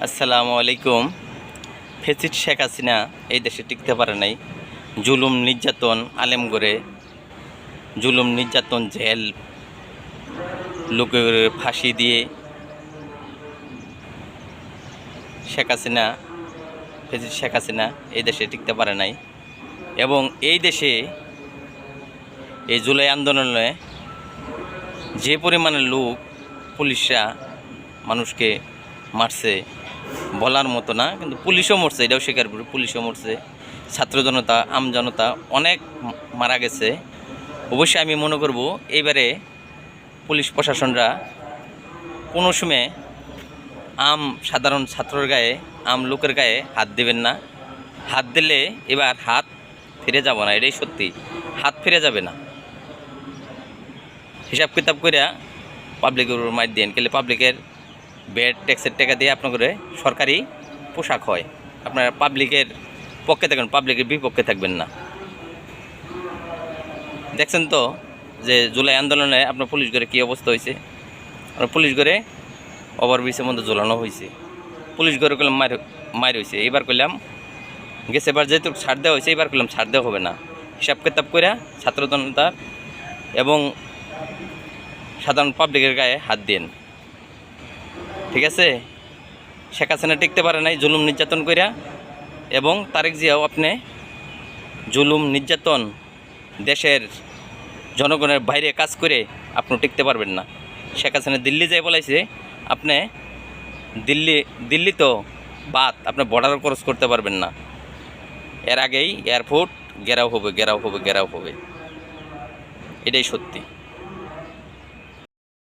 আসসালামু আলাইকুম। ফেসিড শেখ হাসিনা এই দেশে টিকতে পারে নাই। জুলুম নির্যাতন আলেম করে, জুলুম নির্যাতন জেল, লোকের ফাঁসি দিয়ে শেখ হাসিনা, ফেসিড শেখ হাসিনা এই দেশে টিকতে পারে নাই। এবং এই দেশে এই জুলাই আন্দোলনে যে পরিমাণে লোক, পুলিশরা মানুষকে মারছে বলার মতো না। কিন্তু পুলিশও মরছে, এটাও স্বীকার করি, পুলিশও মরছে, ছাত্র জনতা, আম জনতা অনেক মারা গেছে। অবশ্যই আমি মনে করব এইবারে পুলিশ প্রশাসনরা কোনো সময় সাধারণ ছাত্রর গায়ে, লোকের গায়ে হাত দেবেন না। হাত দিলে এবার হাত ফিরে যাব না, এটাই সত্যি, হাত ফিরে যাবে না। হিসাব কিতাব করে পাবলিকের মাইর দেন, কেলে পাবলিকের ব্যাড ট্যাক্সের টাকা দিয়ে আপনার করে সরকারি পোশাক হয়। আপনারা পাবলিকের পক্ষে থাকবেন, পাবলিকের বিপক্ষে থাকবেন না। দেখছেন তো যে জুলাই আন্দোলনে আপনার পুলিশ ঘরে কী অবস্থা হয়েছে। আপনার পুলিশ ঘরে ওভারব্রিজের মধ্যে ঝোলানো হয়েছে, পুলিশ ঘরে করলাম মার হয়েছে। এইবার করলাম গেছে, এবার যেহেতু ছাড় দেওয়া হয়েছে, এবার করলাম ছাড় দেওয়া হবে না। হিসাব কিতাব করে ছাত্র জনতার এবং সাধারণ পাবলিকের গায়ে হাত দেন, ঠিক আছে? শেখ হাসিনা টিকতে পারে নাই জুলুম নির্যাতন কইরা, এবং তারেক জিয়াও আপনি জুলুম নির্যাতন দেশের জনগণের বাইরে কাজ করে আপনি টিকতে পারবেন না। শেখ হাসিনা দিল্লি যাই বলাইছে, আপনি দিল্লি তো বাদ, আপনি বর্ডারও ক্রস করতে পারবেন না। এর আগেই এয়ারপোর্ট ঘেরাও হবে, এটাই সত্যি।